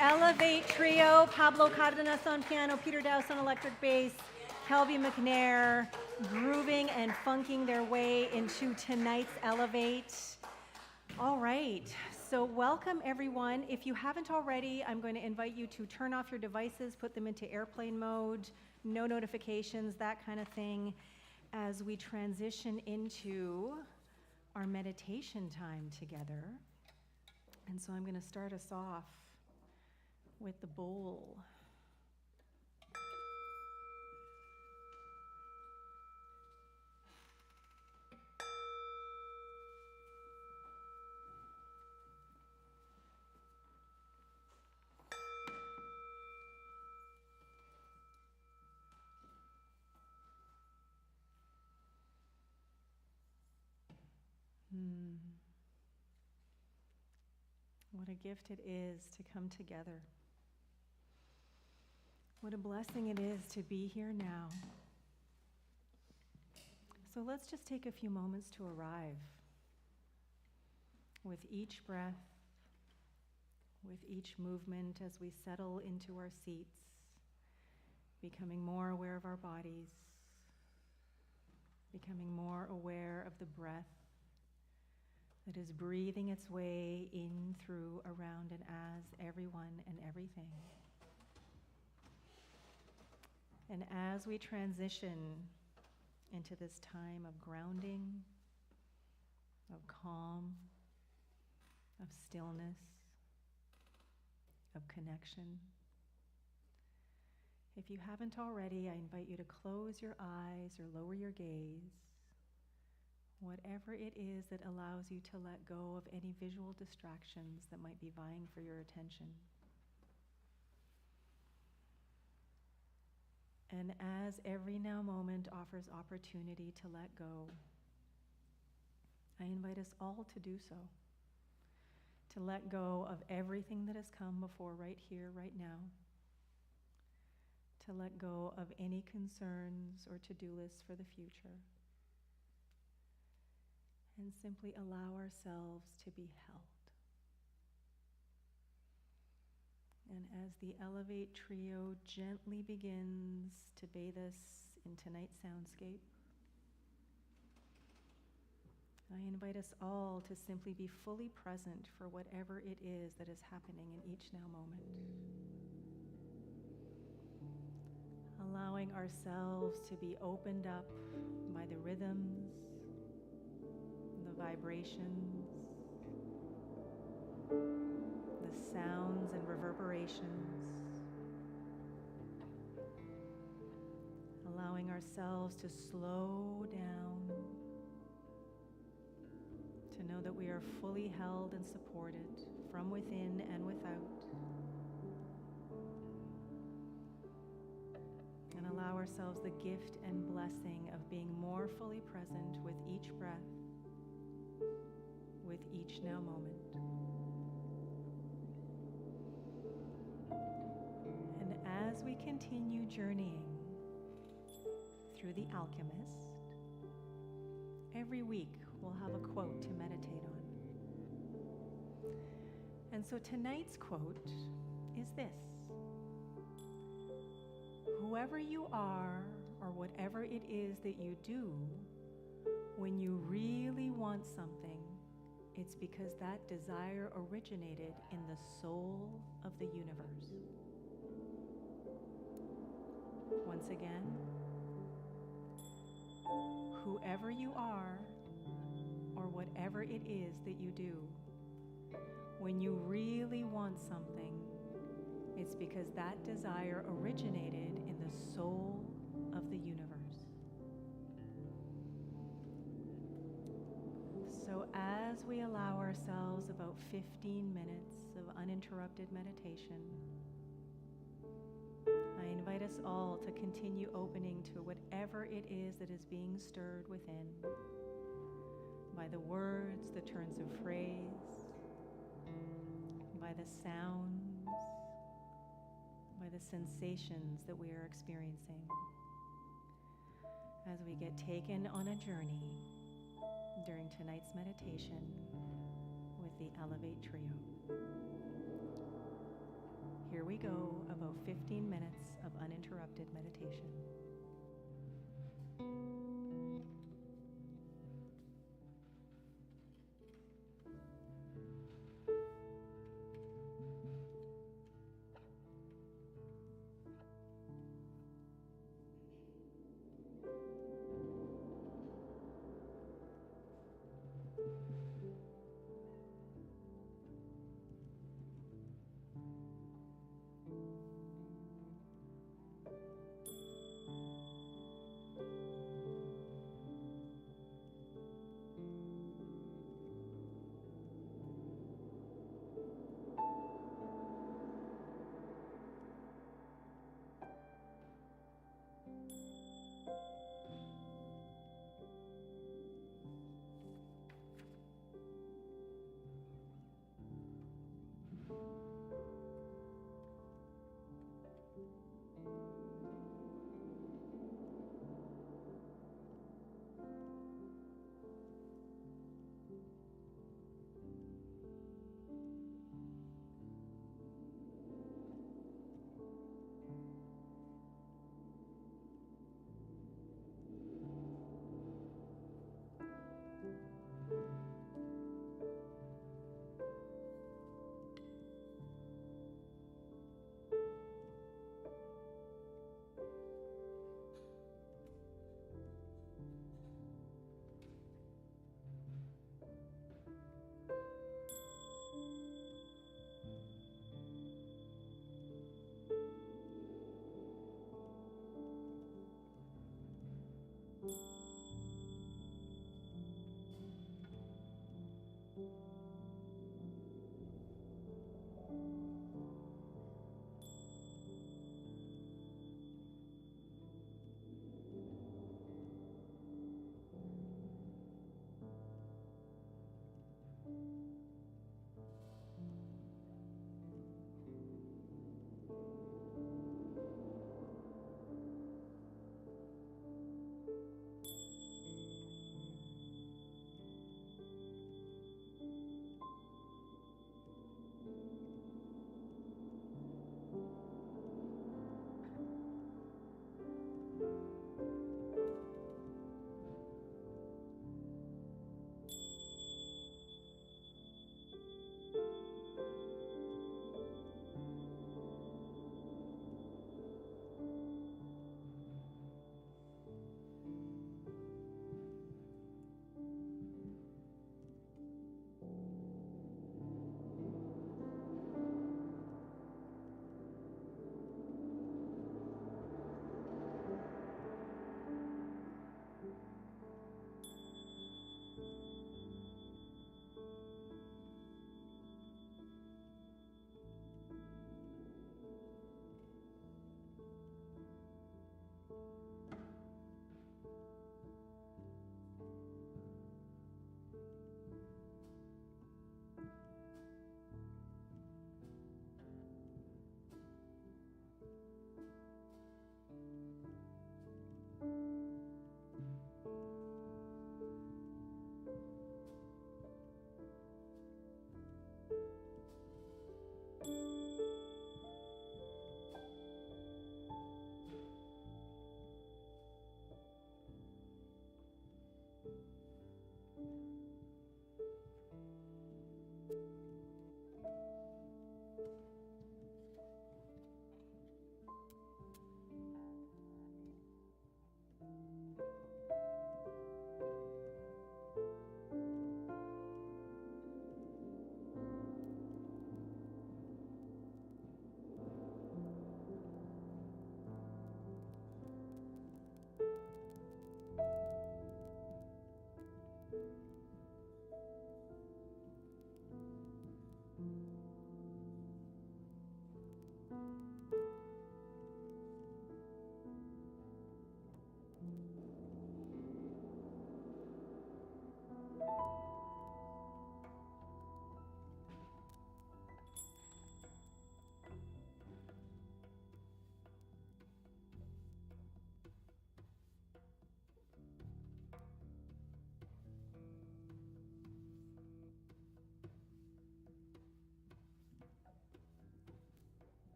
Elevate Trio, Pablo Cardenas on piano, Peter Dowse on electric bass, Kelby MacNayr grooving and funking their way into tonight's Elevate. All right, so welcome everyone. If you haven't already, I'm going to invite you to turn off your devices, put them into airplane mode, no notifications, that kind of thing, as we transition into our meditation time together. And so I'm going to start us off with the bowl. What a gift it is to come together. What a blessing it is to be here now. So let's just take a few moments to arrive with each breath, with each movement as we settle into our seats, becoming more aware of our bodies, becoming more aware of the breath that is breathing its way in, through, around, and as everyone and everything. And as we transition into this time of grounding, of calm, of stillness, of connection, if you haven't already, I invite you to close your eyes or lower your gaze, whatever it is that allows you to let go of any visual distractions that might be vying for your attention. And as every now moment offers opportunity to let go, I invite us all to do so, to let go of everything that has come before right here, right now, to let go of any concerns or to-do lists for the future, and simply allow ourselves to be held. And as the Elevate Trio gently begins to bathe us in tonight's soundscape, I invite us all to simply be fully present for whatever it is that is happening in each now moment. Allowing ourselves to be opened up by the rhythms, the vibrations, the sounds and reverberations. Allowing ourselves to slow down, to know that we are fully held and supported from within and without. And allow ourselves the gift and blessing of being more fully present with each breath, with each now moment. And as we continue journeying through The Alchemist, every week we'll have a quote to meditate on. And so tonight's quote is this: whoever you are, or whatever it is that you do, when you really want something, it's because that desire originated in the soul of the universe. Once again, whoever you are, or whatever it is that you do, when you really want something, it's because that desire originated in the soul of the universe. So as we allow ourselves about 15 minutes of uninterrupted meditation, I invite us all to continue opening to whatever it is that is being stirred within, by the words, the turns of phrase, by the sounds, by the sensations that we are experiencing, as we get taken on a journey during tonight's meditation with the Elevate Trio. Here we go, about 15 minutes of uninterrupted meditation.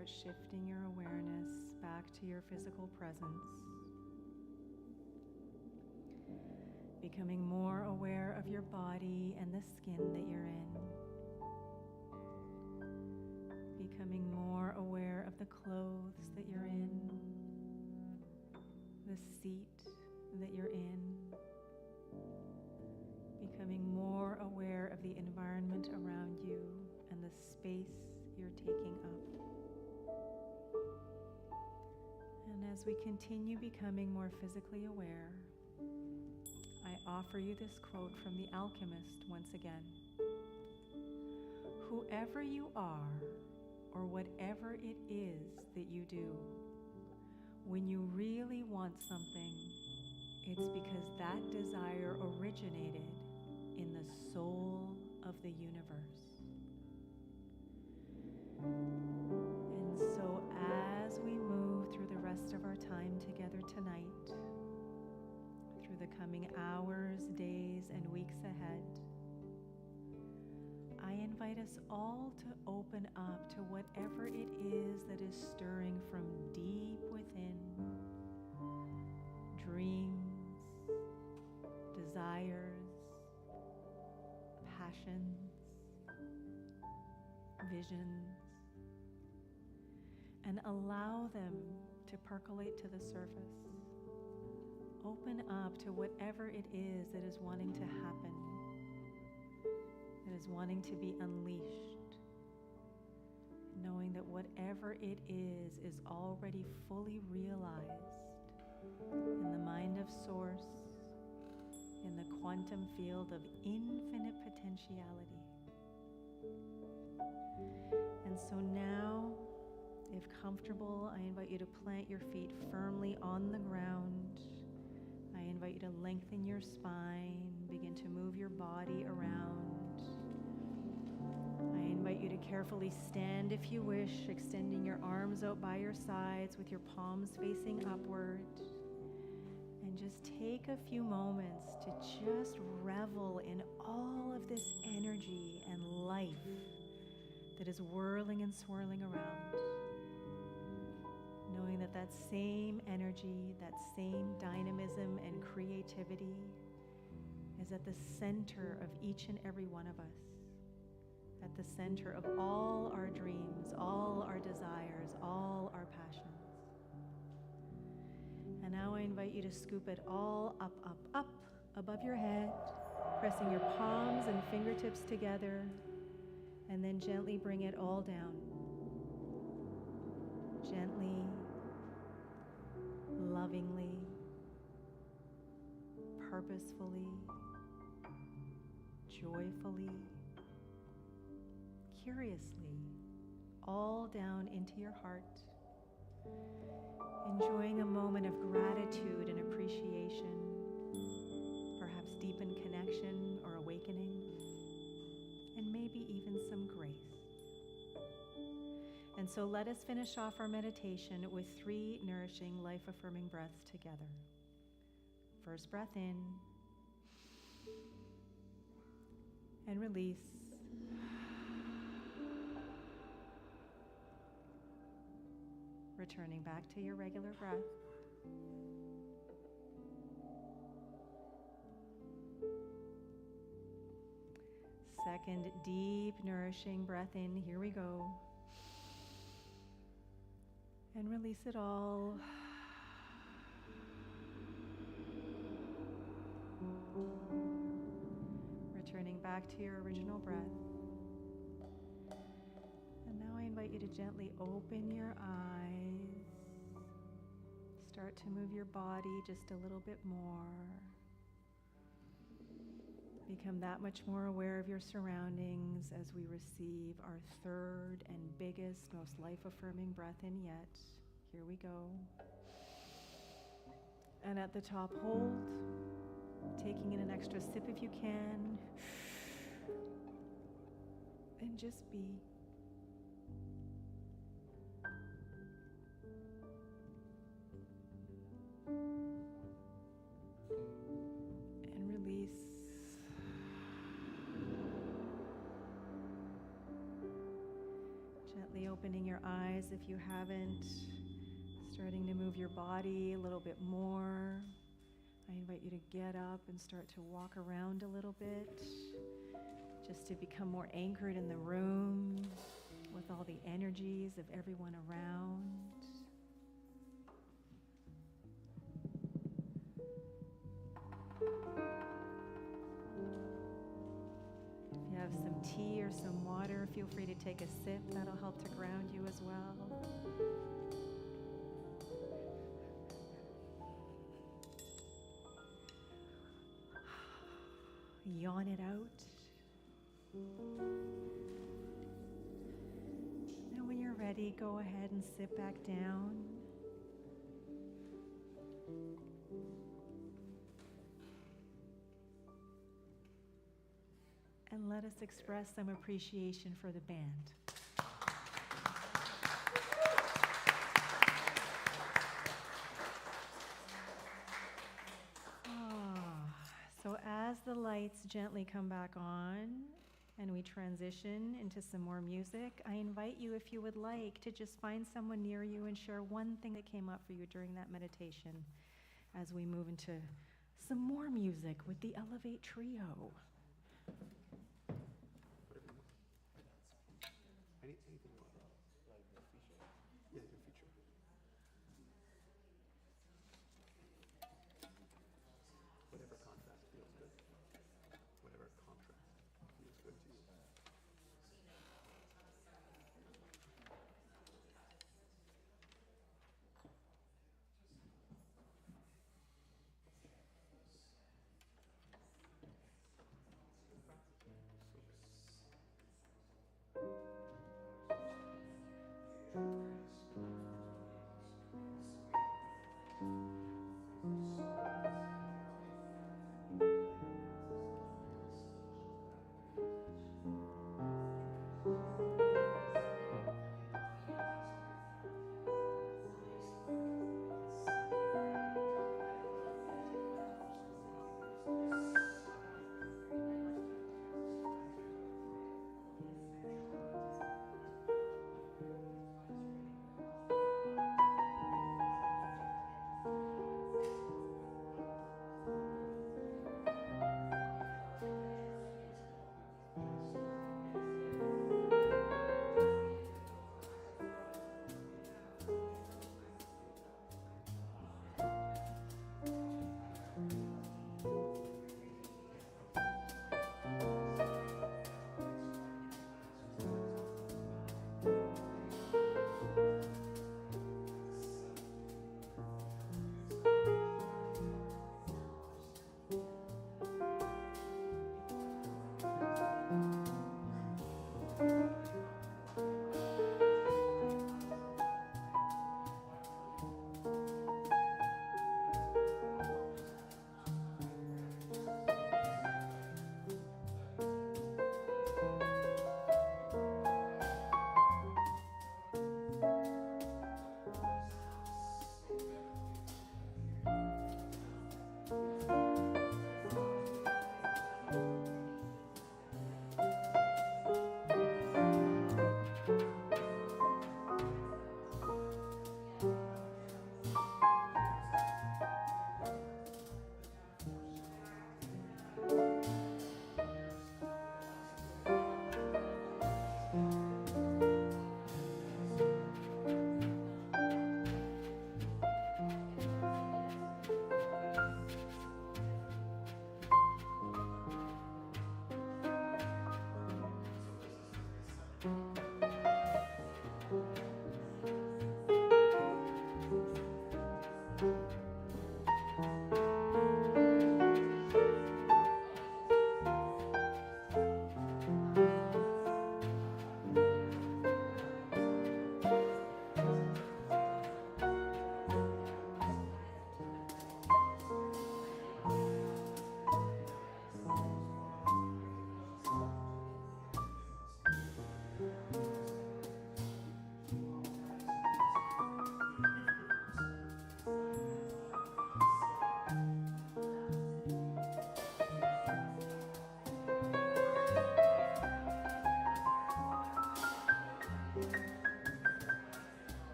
start shifting your awareness back to your physical presence, becoming more aware of your body and the skin that you're in, becoming more aware of the clothes that you're in, the seat that you're in, becoming more aware of the environment around you and the space you're taking up. And as we continue becoming more physically aware, I offer you this quote from the alchemist once again. Whoever you are, or whatever it is that you do, when you really want something, it's because that desire originated in the soul of the universe. And so as we move through the rest of our time together tonight, through the coming hours, days, and weeks ahead, I invite us all to open up to whatever it is that is stirring from deep within. Dreams, desires, passions, visions, and allow them to percolate to the surface. Open up to whatever it is that is wanting to happen, that is wanting to be unleashed, knowing that whatever it is already fully realized in the mind of Source, in the quantum field of infinite potentiality. And so now, if comfortable, I invite you to plant your feet firmly on the ground. I invite you to lengthen your spine, begin to move your body around. I invite you to carefully stand if you wish, extending your arms out by your sides with your palms facing upward. And just take a few moments to just revel in all of this energy and life that is whirling and swirling around. Knowing that that same energy, that same dynamism and creativity is at the center of each and every one of us, at the center of all our dreams, all our desires, all our passions. And now I invite you to scoop it all up, up, up above your head, pressing your palms and fingertips together, and then gently bring it all down. Gently, lovingly, purposefully, joyfully, curiously, all down into your heart, enjoying a moment of gratitude and appreciation, perhaps deepened connection or awakening, and maybe even some grace. And so let us finish off our meditation with 3 nourishing, life-affirming breaths together. First breath in, and release. Returning back to your regular breath. Second deep, nourishing breath in. Here we go. And release it all. Returning back to your original breath. And now I invite you to gently open your eyes. Start to move your body just a little bit more. Become that much more aware of your surroundings as we receive our third and biggest, most life-affirming breath in yet. Here we go. And at the top, hold. Taking in an extra sip if you can. And just be. Gently opening your eyes if you haven't. Starting to move your body a little bit more. I invite you to get up and start to walk around a little bit, just to become more anchored in the room with all the energies of everyone around. If you have some tea or some water, feel free to take a sip. That'll help to ground you as well. Yawn it out. And when you're ready, go ahead and sit back down. And let us express some appreciation for the band. So as the lights gently come back on and we transition into some more music, I invite you, if you would like, to just find someone near you and share one thing that came up for you during that meditation as we move into some more music with the Elevate Trio.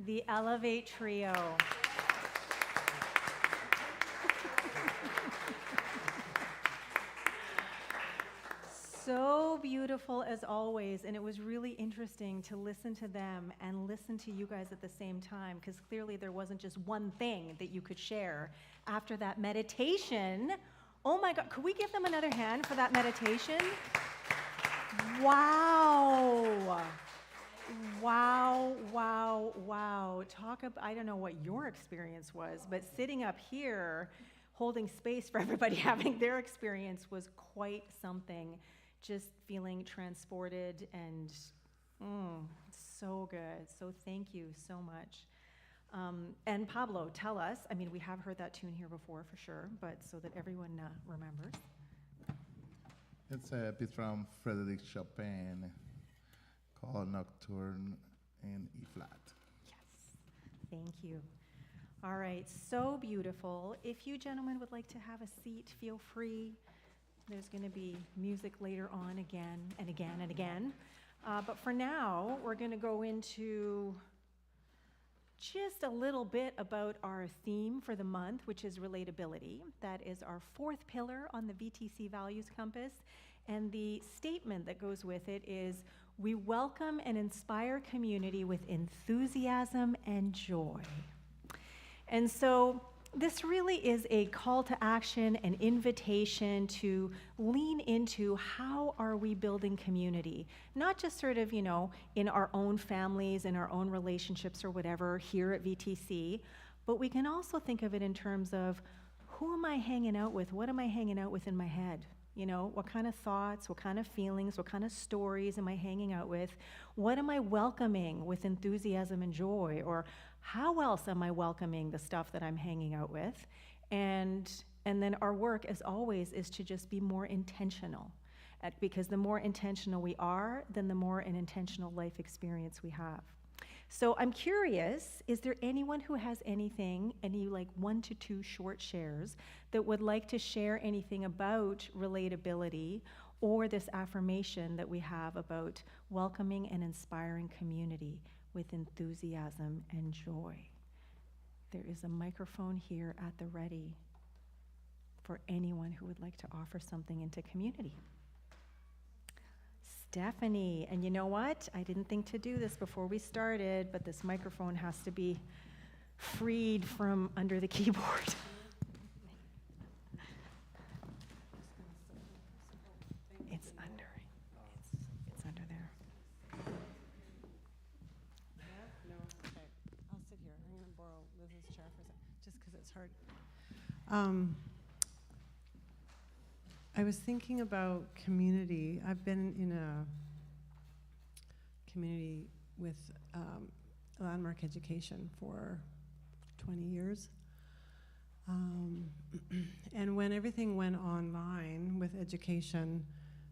the Elevate Trio. So beautiful as always, and it was really interesting to listen to them and listen to you guys at the same time, because clearly there wasn't just one thing that you could share after that meditation. Oh my God, could we give them another hand for that meditation? Wow. Wow, wow, wow. Talk about, I don't know what your experience was, but sitting up here, holding space for everybody having their experience was quite something. Just feeling transported and so good. So thank you so much. And Pablo, tell us, I mean, we have heard that tune here before for sure, but so that everyone remembers. It's a piece from Frédéric Chopin called Nocturne in E flat. Yes, thank you. All right, so beautiful. If you gentlemen would like to have a seat, feel free. There's going to be music later on again and again and again. But for now, we're going to go into just a little bit about our theme for the month, which is relatability. That is our fourth pillar on the VTC Values Compass. And the statement that goes with it is, we welcome and inspire community with enthusiasm and joy. And so this really is a call to action, an invitation to lean into how are we building community, not just sort of, you know, in our own families, in our own relationships or whatever here at VTC, but we can also think of it in terms of who am I hanging out with? What am I hanging out with in my head? You know, what kind of thoughts, what kind of feelings, what kind of stories am I hanging out with? What am I welcoming with enthusiasm and joy? Or how else am I welcoming the stuff that I'm hanging out with? And then our work, as always, is to just be more intentional. Because the more intentional we are, then the more an intentional life experience we have. So I'm curious, is there anyone who has anything, any like 1 to 2 short shares, that would like to share anything about relatability or this affirmation that we have about welcoming and inspiring community with enthusiasm and joy? There is a microphone here at the ready for anyone who would like to offer something into community. Stephanie, and you know what? I didn't think to do this before we started, but this microphone has to be freed from under the keyboard. It's under there. No, okay. I'll sit here. I'm going to borrow Liz's chair for a second, just because it's hard. I was thinking about community. I've been in a community with landmark education for 20 years. And when everything went online with education,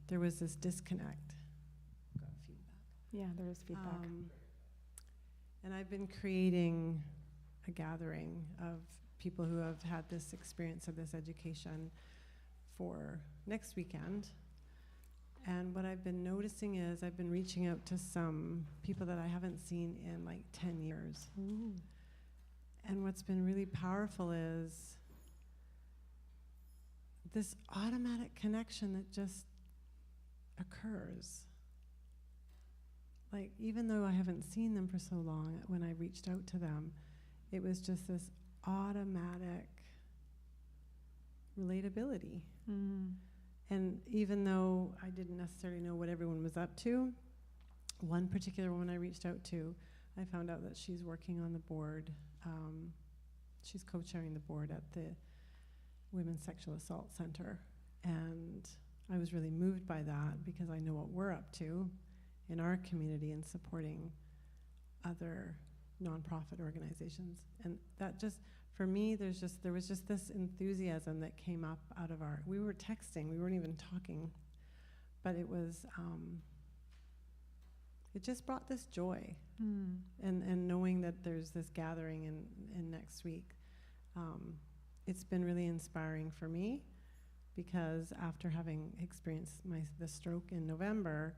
there was this disconnect. Got feedback. Yeah, there is feedback. And I've been creating a gathering of people who have had this experience of this education for next weekend. And what I've been noticing is I've been reaching out to some people that I haven't seen in like 10 years. Ooh. And what's been really powerful is this automatic connection that just occurs. Like, even though I haven't seen them for so long, when I reached out to them, it was just this automatic relatability. Mm. And even though I didn't necessarily know what everyone was up to, one particular woman I reached out to, I found out that she's working on the board. She's co-chairing the board at the Women's Sexual Assault Center. And I was really moved by that because I know what we're up to in our community and supporting other nonprofit organizations. And that just, for me, there was just this enthusiasm that came up out of we were texting, we weren't even talking, but it was, it just brought this joy. And knowing that there's this gathering in next week, it's been really inspiring for me, because after having experienced the stroke in November,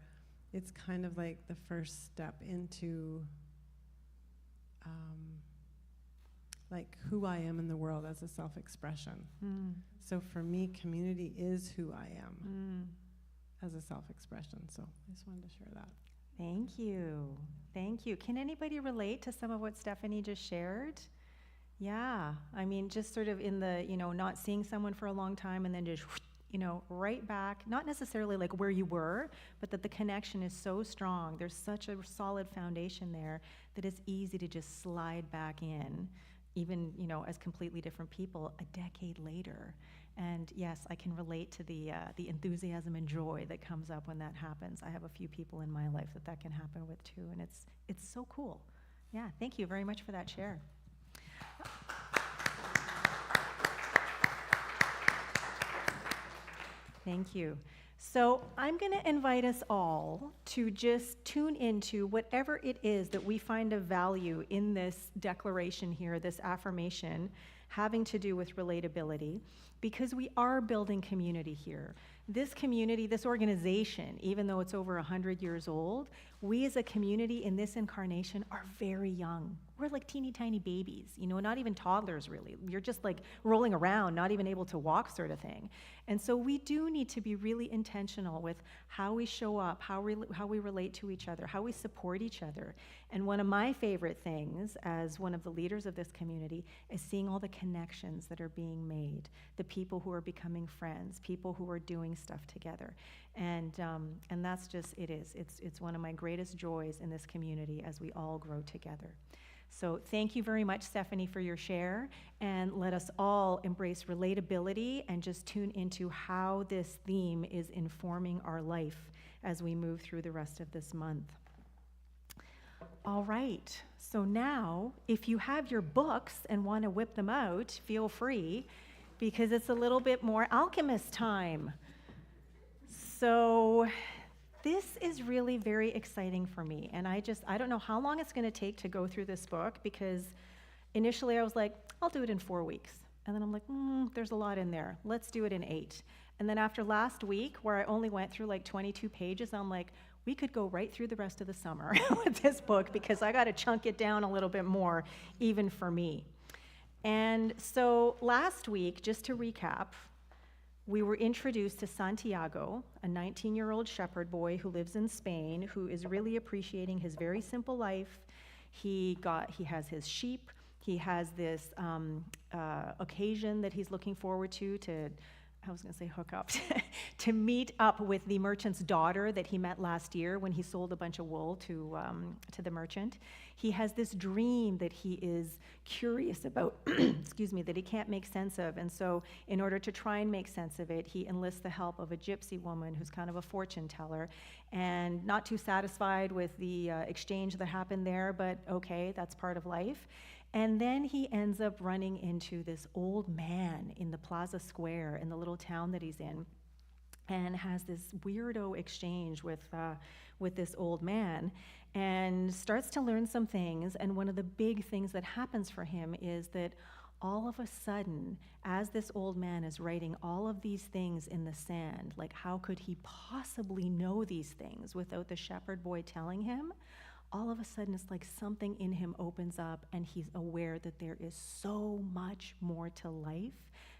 it's kind of like the first step into like who I am in the world as a self-expression. So for me, community is who I am as a self-expression. So I just wanted to share that. Thank you. Thank you. Can anybody relate to some of what Stephanie just shared? Yeah. I mean, just sort of in the, not seeing someone for a long time and then just, right back, not necessarily like where you were, but that the connection is so strong. There's such a solid foundation there that it's easy to just slide back in, even, as completely different people a decade later. And yes, I can relate to the enthusiasm and joy that comes up when that happens. I have a few people in my life that can happen with too, and it's so cool. Yeah, thank you very much for that share. Thank you. So I'm going to invite us all to just tune into whatever it is that we find of value in this declaration here, this affirmation having to do with relatability, because we are building community here. This community, this organization, even though it's over 100 years old, we as a community in this incarnation are very young. We're like teeny tiny babies, not even toddlers really. You're just like rolling around, not even able to walk sort of thing. And so we do need to be really intentional with how we show up, how we relate to each other, how we support each other. And one of my favorite things as one of the leaders of this community is seeing all the connections that are being made, the people who are becoming friends, people who are doing stuff together. And that's just, it's one of my greatest joys in this community as we all grow together. So thank you very much, Stephanie, for your share, and let us all embrace relatability and just tune into how this theme is informing our life as we move through the rest of this month. All right, so now, if you have your books and want to whip them out, feel free, because it's a little bit more alchemist time. So this is really very exciting for me, and I don't know how long it's going to take to go through this book, because initially I was like, I'll do it in 4 weeks. And then I'm like, there's a lot in there. Let's do it in 8. And then after last week, where I only went through like 22 pages, I'm like, we could go right through the rest of the summer with this book, because I got to chunk it down a little bit more, even for me. And so last week, just to recap, we were introduced to Santiago, a 19-year-old shepherd boy who lives in Spain, who is really appreciating his very simple life. He has his sheep. He has this occasion that he's looking forward to I was going to say hook up, to meet up with the merchant's daughter that he met last year when he sold a bunch of wool to the merchant. He has this dream that he is curious about, excuse me, that he can't make sense of. And so in order to try and make sense of it, he enlists the help of a gypsy woman who's kind of a fortune teller, and not too satisfied with the exchange that happened there, but okay, that's part of life. And then he ends up running into this old man in the Plaza Square in the little town that he's in, and has this weirdo exchange with this old man, and starts to learn some things. And one of the big things that happens for him is that all of a sudden, as this old man is writing all of these things in the sand, like how could he possibly know these things without the shepherd boy telling him? All of a sudden, it's like something in him opens up, and he's aware that there is so much more to life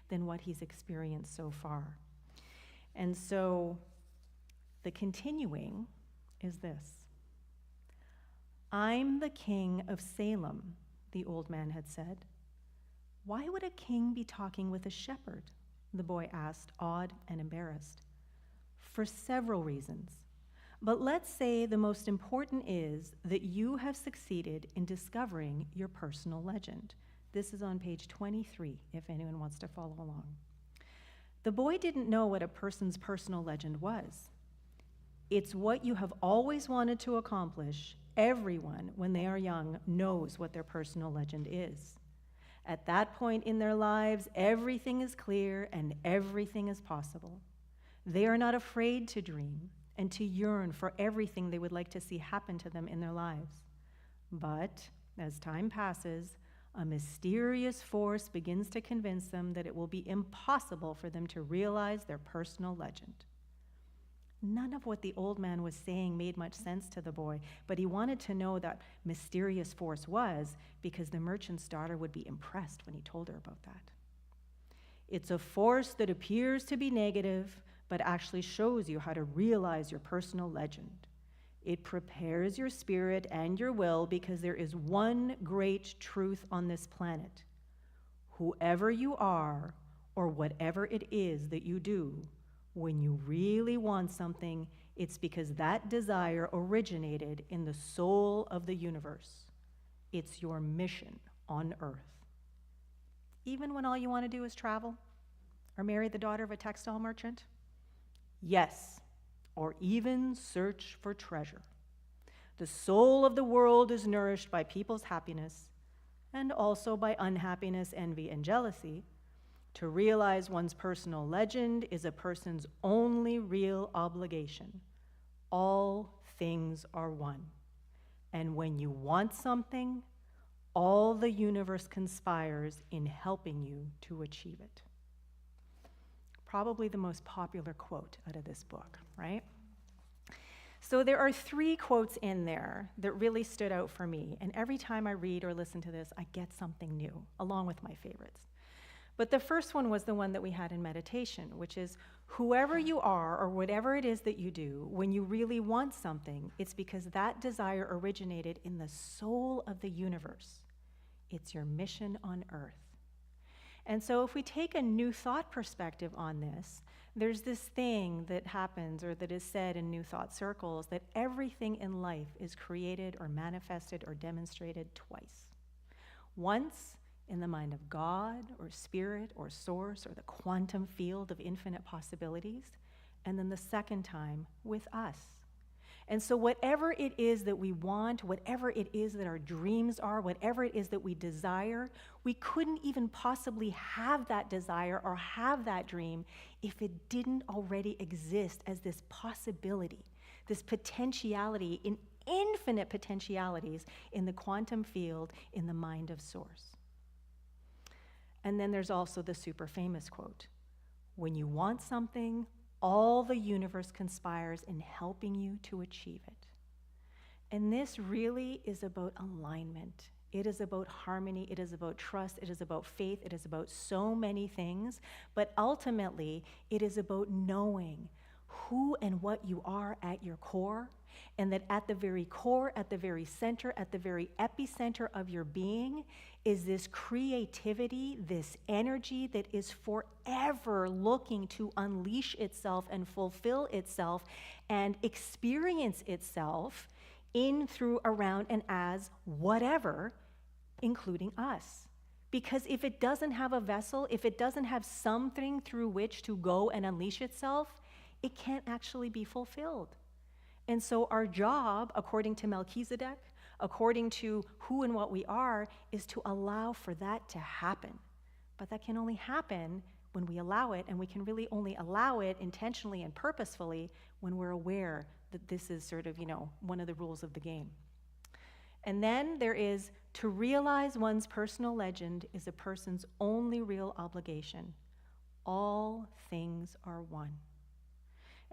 than what he's experienced so far. And so the continuing is this. I'm the king of Salem, the old man had said. Why would a king be talking with a shepherd? The boy asked, awed and embarrassed. For several reasons. But let's say the most important is that you have succeeded in discovering your personal legend. This is on page 23, if anyone wants to follow along. The boy didn't know what a person's personal legend was. It's what you have always wanted to accomplish. Everyone, when they are young, knows what their personal legend is. At that point in their lives, everything is clear and everything is possible. They are not afraid to dream and to yearn for everything they would like to see happen to them in their lives. But as time passes, a mysterious force begins to convince them that it will be impossible for them to realize their personal legend. None of what the old man was saying made much sense to the boy, but he wanted to know that mysterious force was, because the merchant's daughter would be impressed when he told her about that. It's a force that appears to be negative, but actually shows you how to realize your personal legend. It prepares your spirit and your will, because there is one great truth on this planet. Whoever you are, or whatever it is that you do, when you really want something, it's because that desire originated in the soul of the universe. It's your mission on earth. Even when all you want to do is travel, or marry the daughter of a textile merchant? Yes, or even search for treasure. The soul of the world is nourished by people's happiness, and also by unhappiness, envy, and jealousy. To realize one's personal legend is a person's only real obligation. All things are one. And when you want something, all the universe conspires in helping you to achieve it. Probably the most popular quote out of this book, right? So there are 3 quotes in there that really stood out for me. And every time I read or listen to this, I get something new, along with my favorites. But the first one was the one that we had in meditation, which is, whoever you are or whatever it is that you do, when you really want something, it's because that desire originated in the soul of the universe. It's your mission on earth. And so if we take a new thought perspective on this, there's this thing that happens, or that is said in new thought circles, that everything in life is created or manifested or demonstrated twice. Once in the mind of God or spirit or source or the quantum field of infinite possibilities, and then the second time with us. And so whatever it is that we want, whatever it is that our dreams are, whatever it is that we desire, we couldn't even possibly have that desire or have that dream if it didn't already exist as this possibility, this potentiality, in infinite potentialities in the quantum field, in the mind of source. And then there's also the super famous quote, when you want something, all the universe conspires in helping you to achieve it. And this really is about alignment. It is about harmony. It is about trust. It is about faith. It is about so many things. But ultimately, it is about knowing who and what you are at your core, and that at the very core, at the very center, at the very epicenter of your being is this creativity, this energy that is forever looking to unleash itself and fulfill itself and experience itself in, through, around, and as whatever, including us. Because if it doesn't have a vessel, if it doesn't have something through which to go and unleash itself, it can't actually be fulfilled. And so our job, according to Melchizedek, according to who and what we are, is to allow for that to happen. But that can only happen when we allow it, and we can really only allow it intentionally and purposefully when we're aware that this is sort of, one of the rules of the game. And then there is, to realize one's personal legend is a person's only real obligation. All things are one.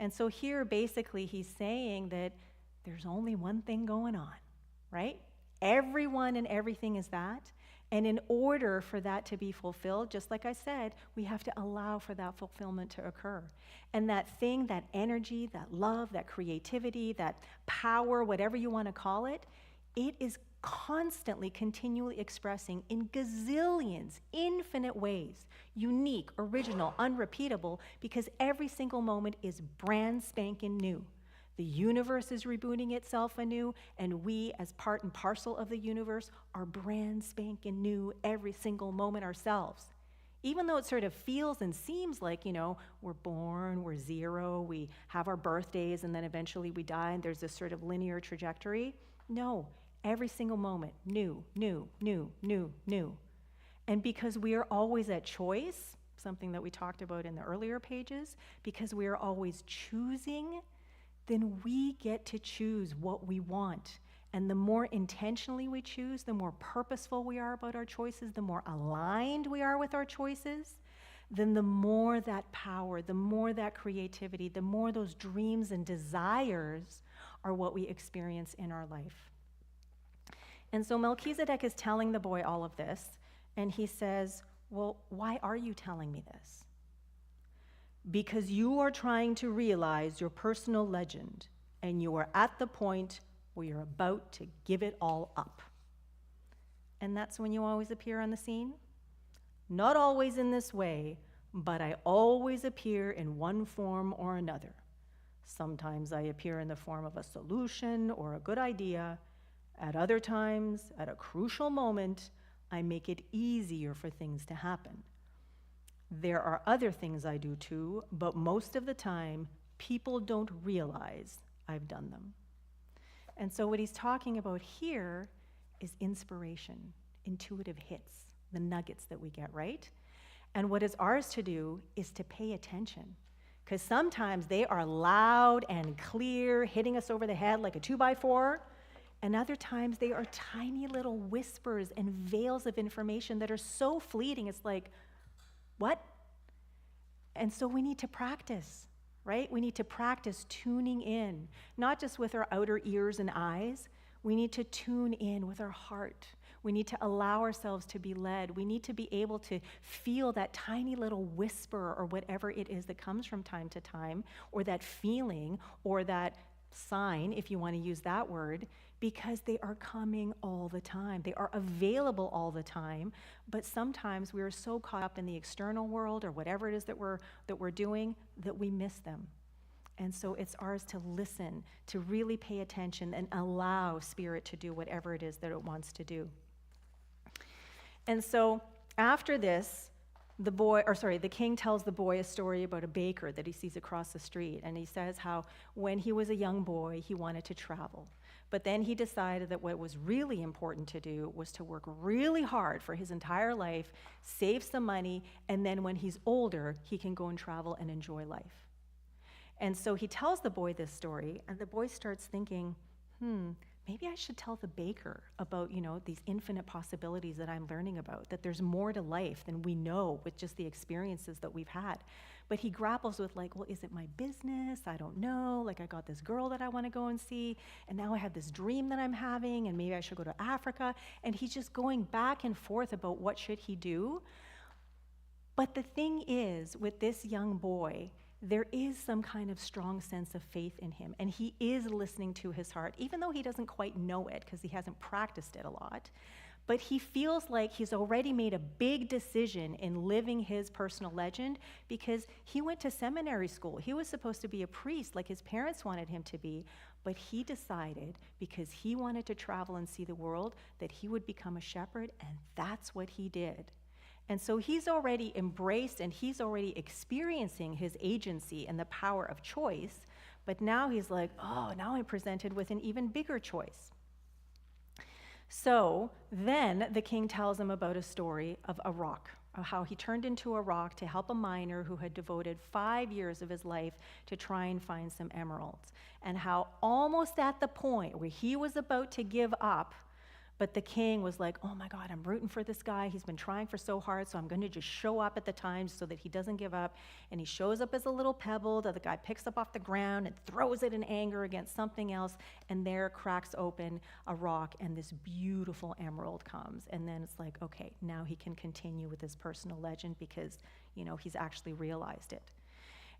And so here, basically, he's saying that there's only one thing going on, right? Everyone and everything is that. And in order for that to be fulfilled, just like I said, we have to allow for that fulfillment to occur. And that thing, that energy, that love, that creativity, that power, whatever you want to call it, it is constantly, continually expressing in gazillions, infinite ways, unique, original, unrepeatable, because every single moment is brand spanking new. The universe is rebooting itself anew, and we, as part and parcel of the universe, are brand spanking new every single moment ourselves. Even though it sort of feels and seems like, we're born, we're zero, we have our birthdays, and then eventually we die, and there's this sort of linear trajectory. No. Every single moment, new, new, new, new, new. And because we are always at choice, something that we talked about in the earlier pages, because we are always choosing, then we get to choose what we want. And the more intentionally we choose, the more purposeful we are about our choices, the more aligned we are with our choices, then the more that power, the more that creativity, the more those dreams and desires are what we experience in our life. And so Melchizedek is telling the boy all of this, and he says, well, why are you telling me this? Because you are trying to realize your personal legend, and you are at the point where you're about to give it all up. And that's when you always appear on the scene. Not always in this way, but I always appear in one form or another. Sometimes I appear in the form of a solution or a good idea. At other times, at a crucial moment, I make it easier for things to happen. There are other things I do too, but most of the time, people don't realize I've done them. And so what he's talking about here is inspiration, intuitive hits, the nuggets that we get, right? And what is ours to do is to pay attention, because sometimes they are loud and clear, hitting us over the head like a 2x4, and other times they are tiny little whispers and veils of information that are so fleeting, it's like, what? And so we need to practice, right? We need to practice tuning in, not just with our outer ears and eyes. We need to tune in with our heart. We need to allow ourselves to be led. We need to be able to feel that tiny little whisper or whatever it is that comes from time to time, or that feeling or that sign, if you want to use that word, because they are coming all the time. They are available all the time, but sometimes we are so caught up in the external world or whatever it is that we're doing that we miss them. And so it's ours to listen, to really pay attention and allow Spirit to do whatever it is that it wants to do. And so after this, the king tells the boy a story about a baker that he sees across the street. And he says how when he was a young boy, he wanted to travel. But then he decided that what was really important to do was to work really hard for his entire life, save some money, and then when he's older, he can go and travel and enjoy life. And so he tells the boy this story, and the boy starts thinking, maybe I should tell the baker about, these infinite possibilities that I'm learning about, that there's more to life than we know with just the experiences that we've had. But he grapples with well, is it my business? I don't know. I got this girl that I want to go and see, and now I have this dream that I'm having, and maybe I should go to Africa. And he's just going back and forth about what should he do. But the thing is, with this young boy, there is some kind of strong sense of faith in him, and he is listening to his heart, even though he doesn't quite know it because he hasn't practiced it a lot. But he feels like he's already made a big decision in living his personal legend because he went to seminary school. He was supposed to be a priest like his parents wanted him to be, but he decided because he wanted to travel and see the world that he would become a shepherd, and that's what he did. And so he's already embraced and he's already experiencing his agency and the power of choice, but now he's like, oh, now I'm presented with an even bigger choice. So then the king tells him about a story of a rock, of how he turned into a rock to help a miner who had devoted 5 years of his life to try and find some emeralds, and how almost at the point where he was about to give up, but the king was like, oh my God, I'm rooting for this guy. He's been trying for so hard, so I'm going to just show up at the time so that he doesn't give up. And he shows up as a little pebble that the guy picks up off the ground and throws it in anger against something else, and there cracks open a rock, and this beautiful emerald comes. And then it's like, okay, now he can continue with his personal legend because, he's actually realized it.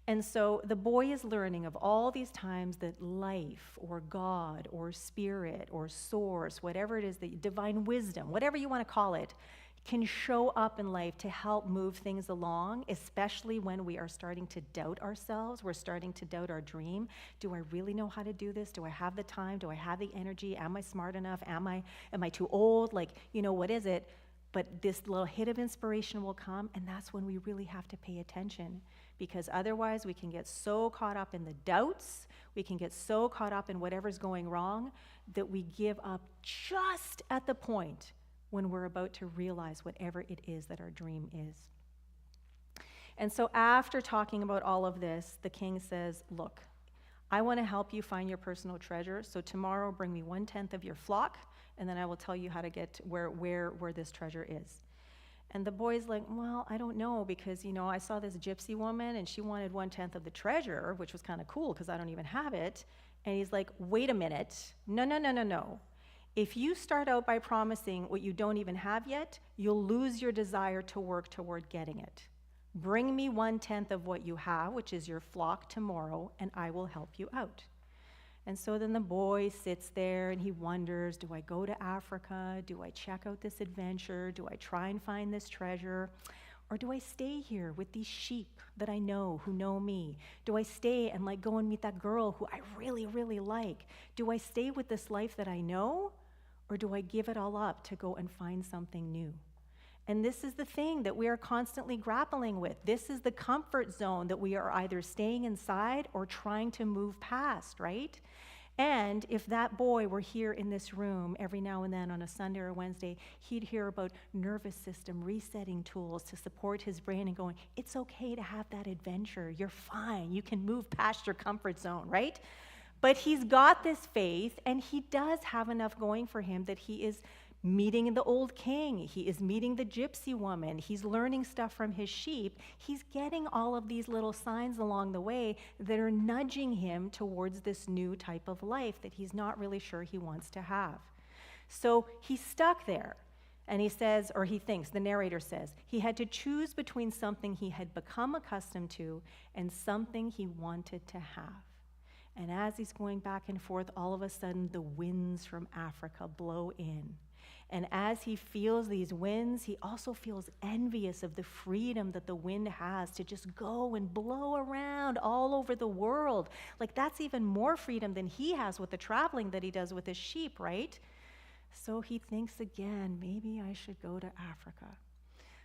And so the boy is learning of all these times that life or God or spirit or source, whatever it is, the divine wisdom, whatever you want to call it, can show up in life to help move things along, especially when we are starting to doubt ourselves. We're starting to doubt our dream. Do I really know how to do this? Do I have the time? Do I have the energy? Am I smart enough? Am I too old? What is it? But this little hit of inspiration will come, and that's when we really have to pay attention, because otherwise we can get so caught up in the doubts, we can get so caught up in whatever's going wrong that we give up just at the point when we're about to realize whatever it is that our dream is. And so after talking about all of this, the king says, look, I want to help you find your personal treasure, so tomorrow bring me 1/10 of your flock, and then I will tell you how to get where this treasure is. And the boy's like, well, I don't know, because, I saw this gypsy woman and she wanted 1/10 of the treasure, which was kind of cool because I don't even have it. And he's like, wait a minute. No. If you start out by promising what you don't even have yet, you'll lose your desire to work toward getting it. Bring me 1/10 of what you have, which is your flock tomorrow, and I will help you out. And so then the boy sits there and he wonders, do I go to Africa? Do I check out this adventure? Do I try and find this treasure? Or do I stay here with these sheep that I know, who know me? Do I stay and go and meet that girl who I really, really like? Do I stay with this life that I know? Or do I give it all up to go and find something new? And this is the thing that we are constantly grappling with. This is the comfort zone that we are either staying inside or trying to move past, right? And if that boy were here in this room every now and then on a Sunday or Wednesday, he'd hear about nervous system resetting tools to support his brain and going, it's okay to have that adventure. You're fine. You can move past your comfort zone, right? But he's got this faith, and he does have enough going for him that he is meeting the old king. He is meeting the gypsy woman. He's learning stuff from his sheep. He's getting all of these little signs along the way that are nudging him towards this new type of life that he's not really sure he wants to have. So he's stuck there. And he says, or he thinks, the narrator says, he had to choose between something he had become accustomed to and something he wanted to have. And as he's going back and forth, all of a sudden the winds from Africa blow in. And as he feels these winds, he also feels envious of the freedom that the wind has to just go and blow around all over the world. That's even more freedom than he has with the traveling that he does with his sheep, right? So he thinks again, maybe I should go to Africa.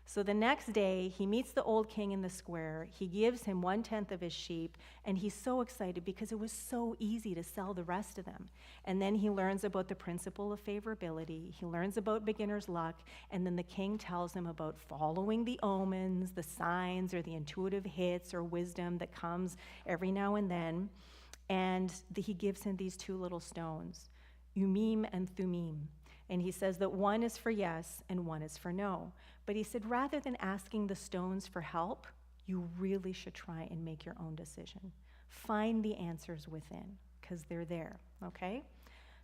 So the next day, he meets the old king in the square. He gives him 1/10 of his sheep, and he's so excited because it was so easy to sell the rest of them. And then he learns about the principle of favorability. He learns about beginner's luck, and then the king tells him about following the omens, the signs, or the intuitive hits or wisdom that comes every now and then. And he gives him these 2 little stones, Umim and Thumim. And he says that one is for yes and one is for no. But he said, rather than asking the stones for help, you really should try and make your own decision. Find the answers within, because they're there, okay?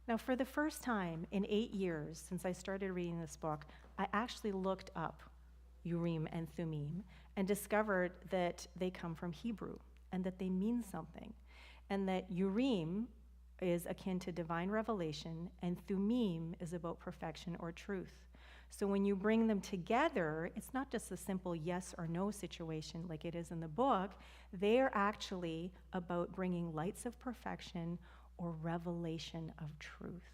Now, for the first time in 8 years since I started reading this book, I actually looked up Urim and Thummim and discovered that they come from Hebrew and that they mean something. And that Urim is akin to divine revelation, and Thummim is about perfection or truth. So when you bring them together, it's not just a simple yes or no situation like it is in the book. They are actually about bringing lights of perfection or revelation of truth.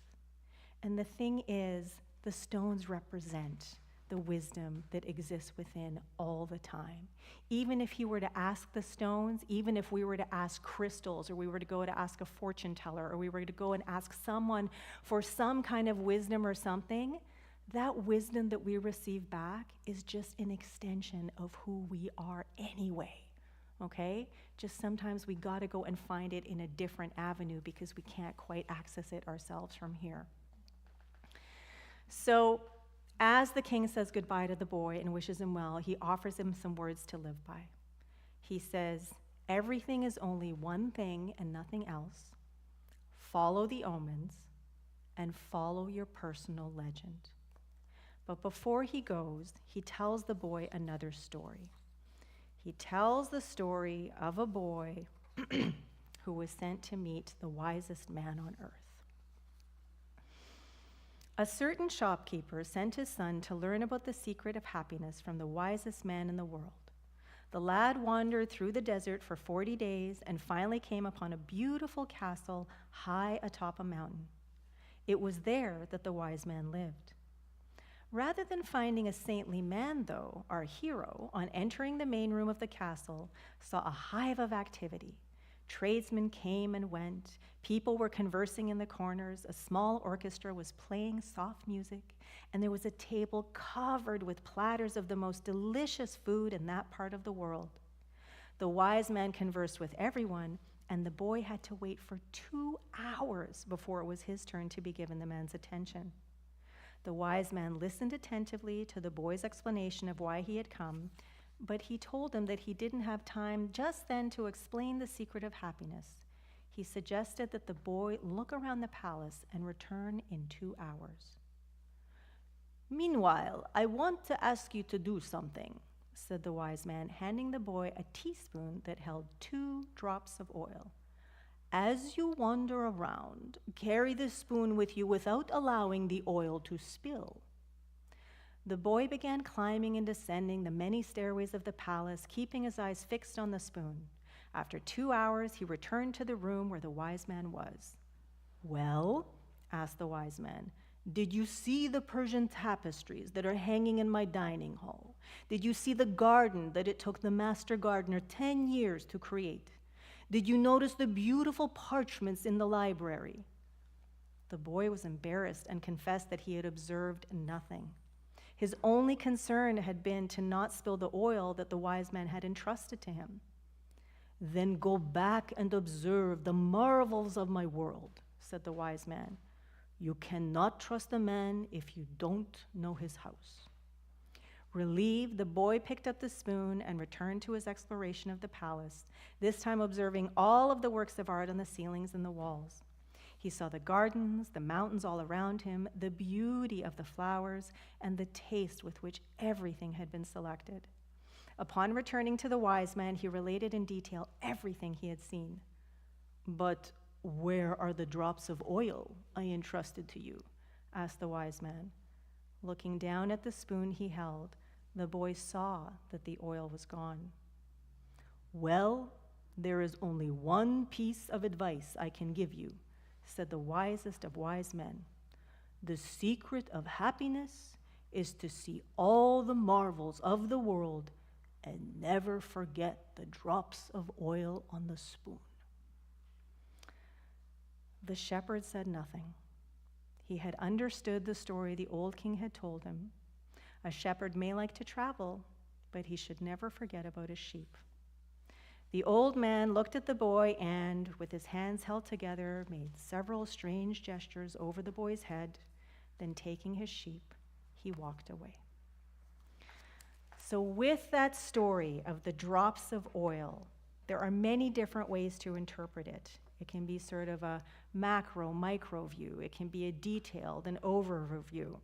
And the thing is, the stones represent the wisdom that exists within all the time. Even if he were to ask the stones, even if we were to ask crystals, or we were to go to ask a fortune teller, or we were to go and ask someone for some kind of wisdom or something, that wisdom that we receive back is just an extension of who we are anyway, okay? Just sometimes we gotta go and find it in a different avenue because we can't quite access it ourselves from here. So, as the king says goodbye to the boy and wishes him well, he offers him some words to live by. He says, everything is only one thing and nothing else. Follow the omens and follow your personal legend. But before he goes, he tells the boy another story. He tells the story of a boy who was sent to meet the wisest man on earth. A certain shopkeeper sent his son to learn about the secret of happiness from the wisest man in the world. The lad wandered through the desert for 40 days and finally came upon a beautiful castle high atop a mountain. It was there that the wise man lived. Rather than finding a saintly man, though, our hero, on entering the main room of the castle, saw a hive of activity. Tradesmen came and went. People were conversing in the corners. A small orchestra was playing soft music, and there was a table covered with platters of the most delicious food in that part of the world. The wise man conversed with everyone, and the boy had to wait for 2 hours before it was his turn to be given the man's attention. The wise man listened attentively to the boy's explanation of why he had come, but he told him that he didn't have time just then to explain the secret of happiness. He suggested that the boy look around the palace and return in 2 hours. "Meanwhile, I want to ask you to do something," said the wise man, handing the boy a teaspoon that held 2 drops of oil. "As you wander around, carry the spoon with you without allowing the oil to spill." The boy began climbing and descending the many stairways of the palace, keeping his eyes fixed on the spoon. After 2 hours, he returned to the room where the wise man was. "Well," asked the wise man, "did you see the Persian tapestries that are hanging in my dining hall? Did you see the garden that it took the master gardener 10 years to create? Did you notice the beautiful parchments in the library?" The boy was embarrassed and confessed that he had observed nothing. His only concern had been to not spill the oil that the wise man had entrusted to him. "Then go back and observe the marvels of my world," said the wise man. "You cannot trust a man if you don't know his house." Relieved, the boy picked up the spoon and returned to his exploration of the palace, this time observing all of the works of art on the ceilings and the walls. He saw the gardens, the mountains all around him, the beauty of the flowers, and the taste with which everything had been selected. Upon returning to the wise man, he related in detail everything he had seen. "But where are the drops of oil I entrusted to you?" asked the wise man. Looking down at the spoon he held, the boy saw that the oil was gone. "Well, there is only one piece of advice I can give you," said the wisest of wise men. "The secret of happiness is to see all the marvels of the world and never forget the drops of oil on the spoon." The shepherd said nothing. He had understood the story the old king had told him. A shepherd may like to travel, but he should never forget about his sheep. The old man looked at the boy and, with his hands held together, made several strange gestures over the boy's head. Then, taking his sheep, he walked away. So with that story of the drops of oil, there are many different ways to interpret it. It can be sort of a macro, micro view. It can be a detailed, an overview.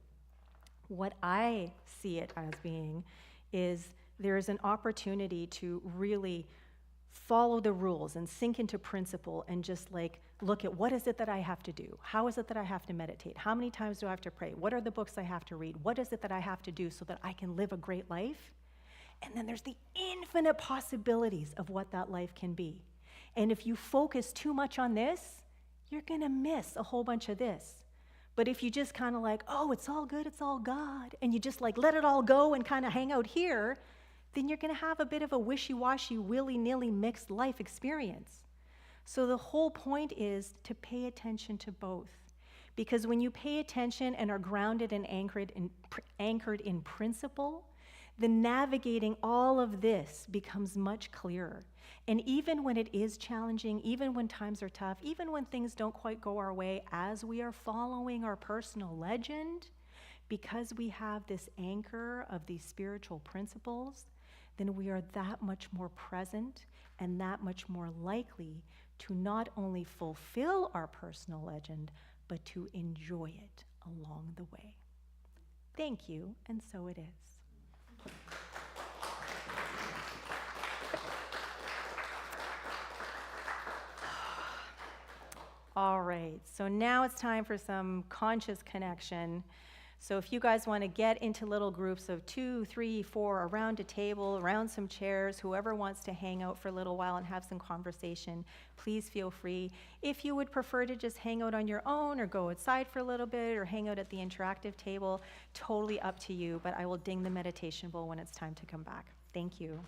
What I see it as being is there is an opportunity to really follow the rules and sink into principle and just like look at what is it that I have to do? How is it that I have to meditate? How many times do I have to pray? What are the books I have to read? What is it that I have to do so that I can live a great life? And then there's the infinite possibilities of what that life can be. And if you focus too much on this, you're gonna miss a whole bunch of this. But if you just kind of like, oh, it's all good, it's all God, and you just like let it all go and kind of hang out here, then you're going to have a bit of a wishy-washy, willy-nilly mixed life experience. So the whole point is to pay attention to both. Because when you pay attention and are grounded and anchored in principle, then navigating all of this becomes much clearer. And even when it is challenging, even when times are tough, even when things don't quite go our way, as we are following our personal legend, because we have this anchor of these spiritual principles, then we are that much more present and that much more likely to not only fulfill our personal legend, but to enjoy it along the way. Thank you, and so it is. All right, so now it's time for some conscious connection. So if you guys want to get into little groups of 2, 3, 4, around a table, around some chairs, whoever wants to hang out for a little while and have some conversation, please feel free. If you would prefer to just hang out on your own or go outside for a little bit or hang out at the interactive table, totally up to you, but I will ding the meditation bowl when it's time to come back. Thank you.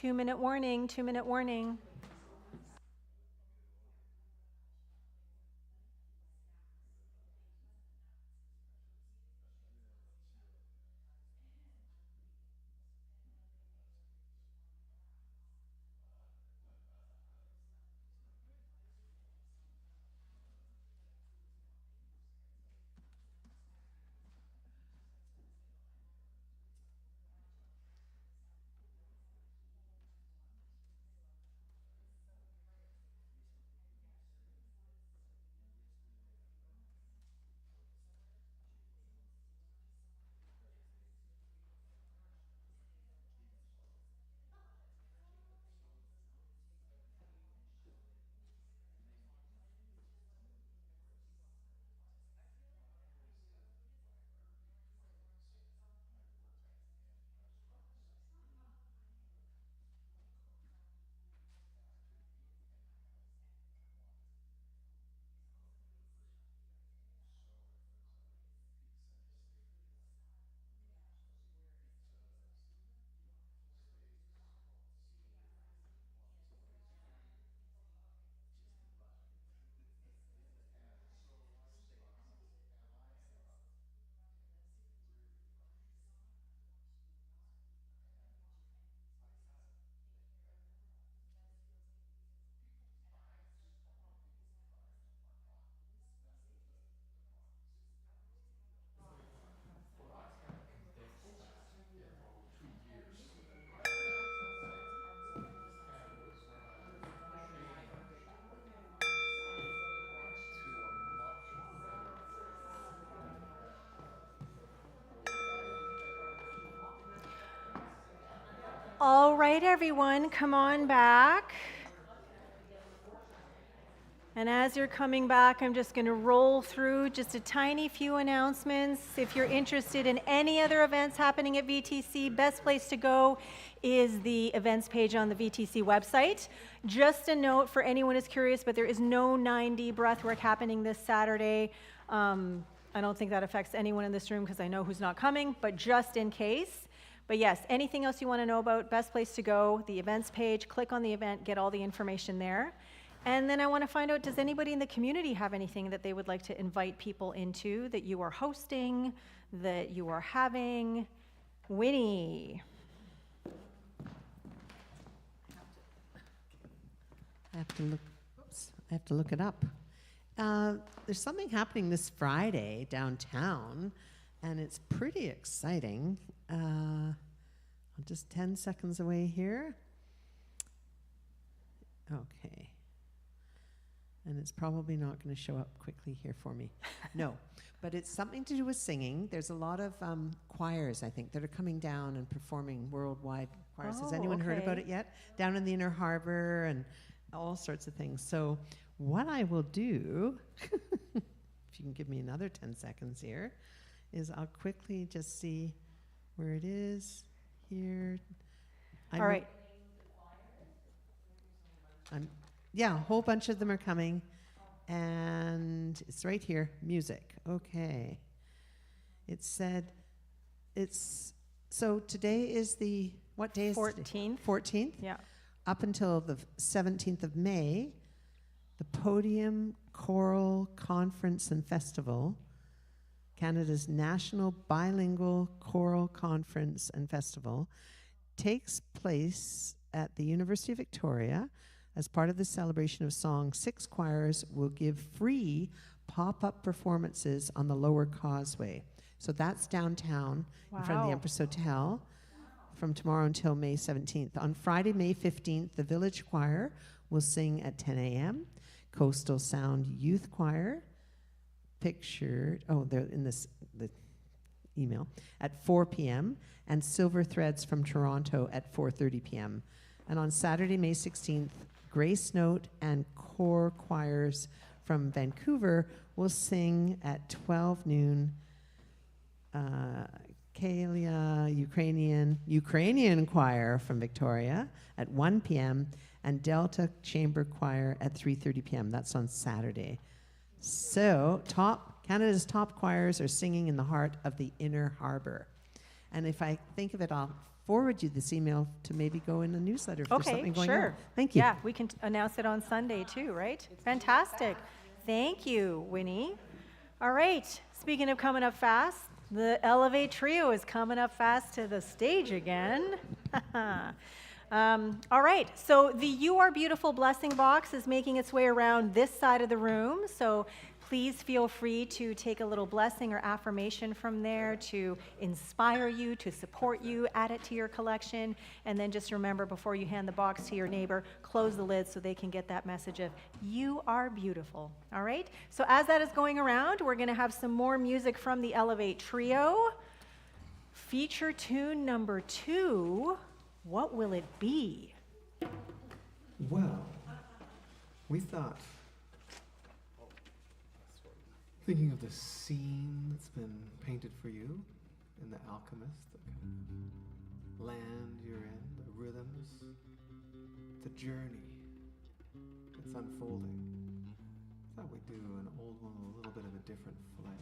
2-minute warning, 2-minute warning. All right, everyone, come on back. And as you're coming back, I'm just going to roll through just a tiny few announcements. If you're interested in any other events happening at VTC, best place to go is the events page on the VTC website. Just a note for anyone who's curious, but there is no 9D breathwork happening this Saturday. I don't think that affects anyone in this room because I know who's not coming, but just in case. But yes, anything else you want to know about, best place to go, the events page, click on the event, get all the information there. And then I want to find out, does anybody in the community have anything that they would like to invite people into, that you are hosting, that you are having? Winnie. I have to look it up. There's something happening this Friday downtown, and it's pretty exciting. I'm just 10 seconds away here. Okay. And it's probably not going to show up quickly here for me. No, but it's something to do with singing. There's a lot of choirs, I think, that are coming down and performing, worldwide choirs. Has anyone heard about it yet? Down in the Inner Harbor and all sorts of things. So what I will do, if you can give me another 10 seconds here, is I'll quickly just see where it is here. All right. Yeah, a whole bunch of them are coming. And it's right here, music. Okay. It said, so today is what day is 14th. 14th? Yeah. Up until the 17th of May, the Podium Choral Conference and Festival, Canada's National Bilingual Choral Conference and Festival, takes place at the University of Victoria. As part of the celebration of song, 6 choirs will give free pop-up performances on the Lower Causeway. So that's downtown in front of the Empress Hotel from tomorrow until May 17th. On Friday, May 15th, the Village Choir will sing at 10 a.m. Coastal Sound Youth Choir, they're in the email, at 4 p.m. and Silver Threads from Toronto at 4:30 p.m. And on Saturday, May 16th, Grace Note and Core Choirs from Vancouver will sing at 12 noon. Kalia Ukrainian Choir from Victoria at 1 p.m. and Delta Chamber Choir at 3:30 p.m. That's on Saturday. So Canada's top choirs are singing in the heart of the Inner Harbor. And if I think of it, I'll forward you this email to maybe go in a newsletter if there's Okay, something going sure. on. Thank you. Yeah, we can announce it on Sunday too, right? Fantastic. Thank you, Winnie. All right, speaking of coming up fast, the Elevate Trio is coming up fast to the stage again. All right, so the You Are Beautiful blessing box is making its way around this side of the room, so please feel free to take a little blessing or affirmation from there to inspire you, to support you, add it to your collection, and then just remember before you hand the box to your neighbor, close the lid so they can get that message of you are beautiful. All right, so as that is going around, we're going to have some more music from the Elevate Trio. Feature tune number 2, what will it be? Well, we thought, thinking of the scene that's been painted for you in The Alchemist, the kind of land you're in, the rhythms, the journey that's unfolding. Thought we'd do an old one with a little bit of a different flair.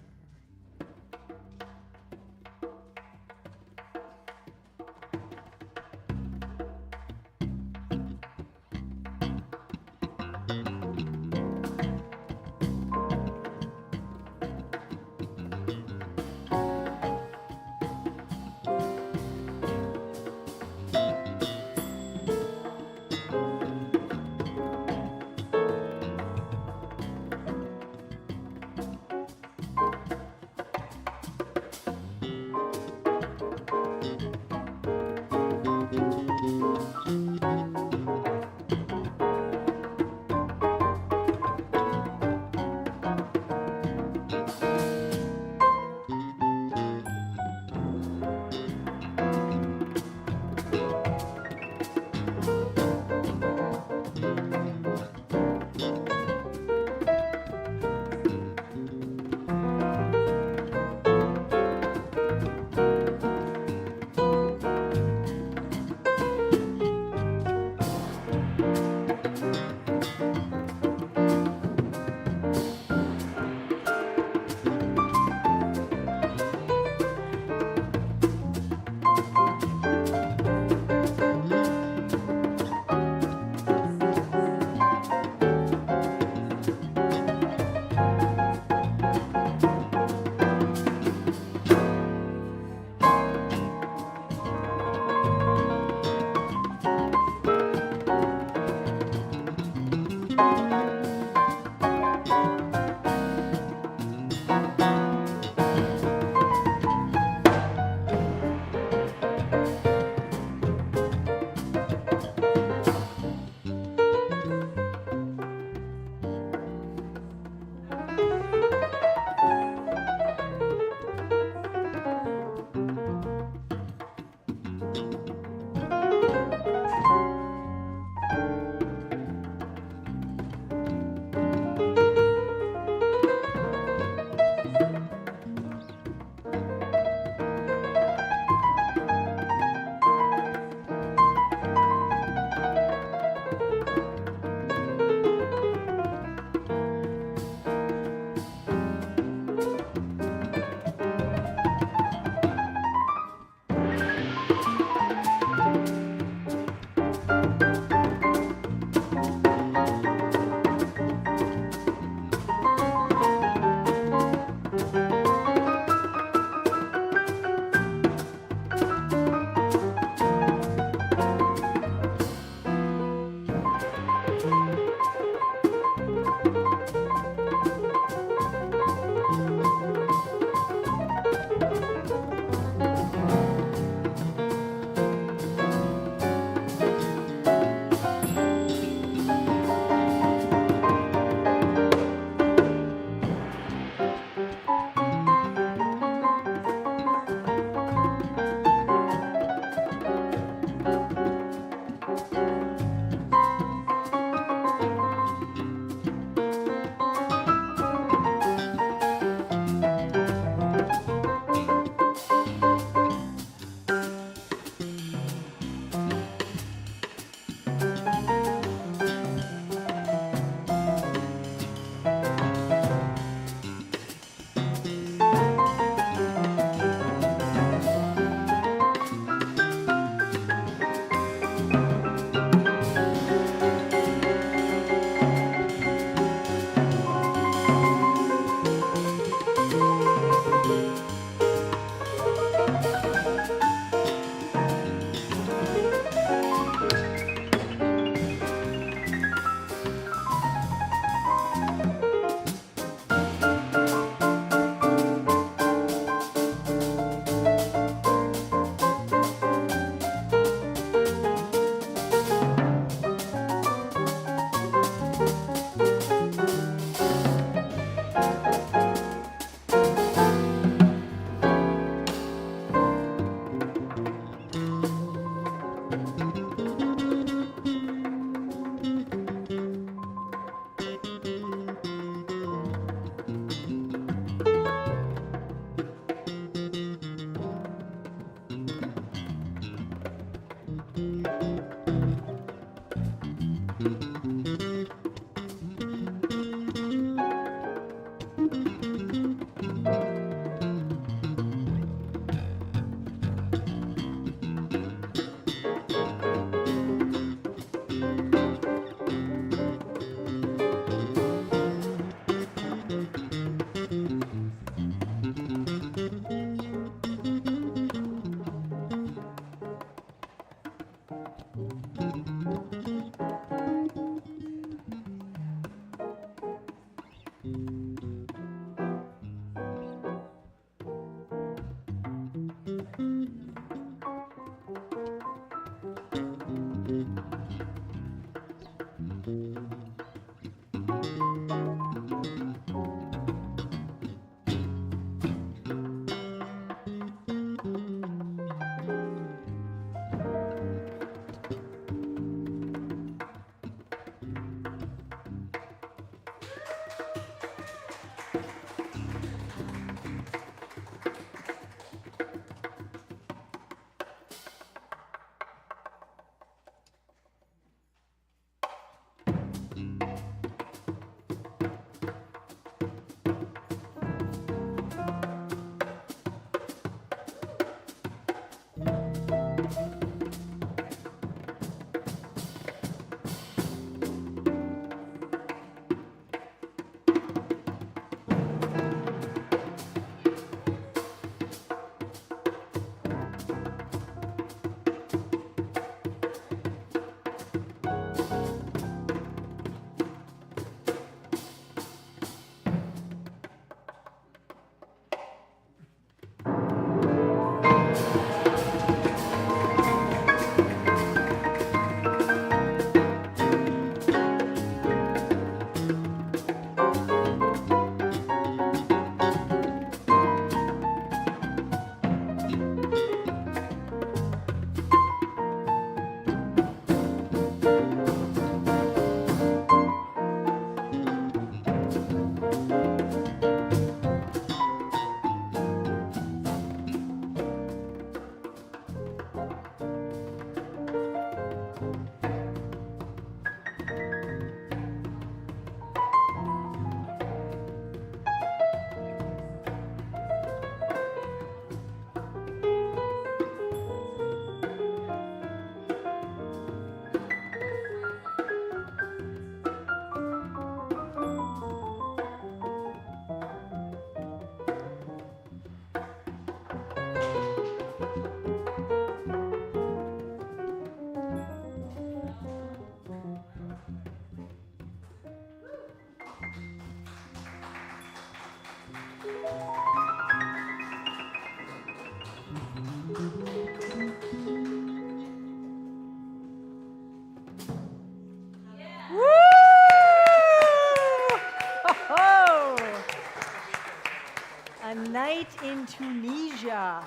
A night in Tunisia.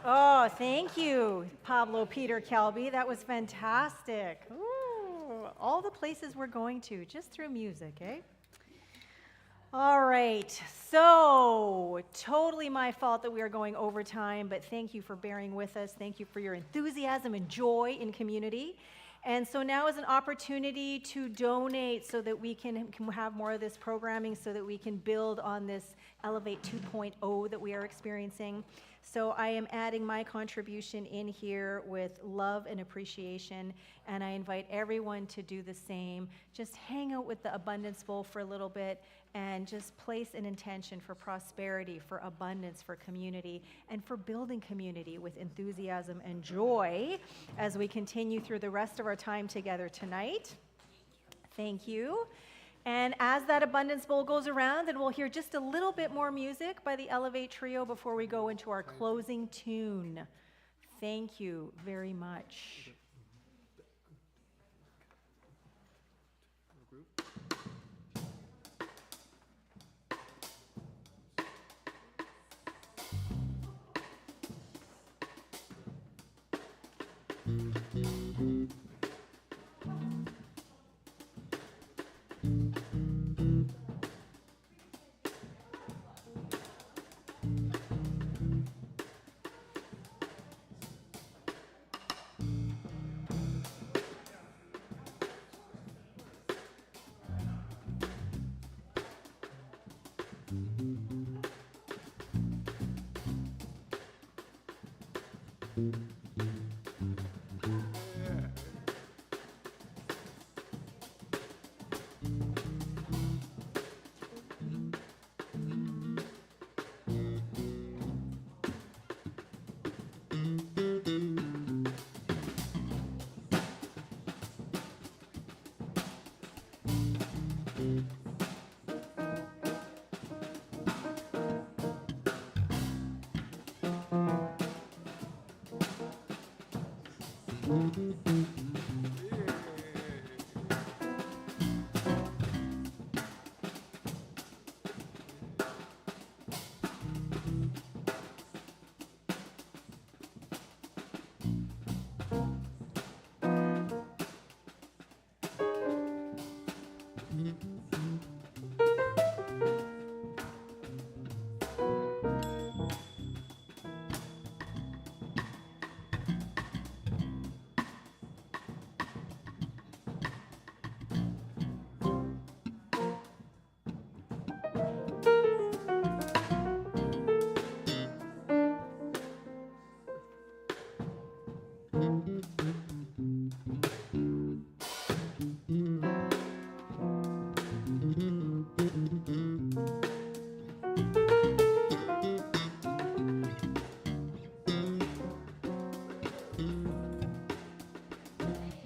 Oh, thank you, Pablo, Peter, Kelby. That was fantastic. Ooh, all the places we're going to just through music, eh? All right, so totally my fault that we are going over time, but thank you for bearing with us. Thank you for your enthusiasm and joy in community. And so now is an opportunity to donate so that we can have more of this programming, so that we can build on this Elevate 2.0 that we are experiencing. So I am adding my contribution in here with love and appreciation, and I invite everyone to do the same. Just hang out with the Abundance Bowl for a little bit and just place an intention for prosperity, for abundance, for community, and for building community with enthusiasm and joy as we continue through the rest of our time together tonight. Thank you. And as that Abundance Bowl goes around, then we'll hear just a little bit more music by the Elevate Trio before we go into our closing tune. Thank you very much.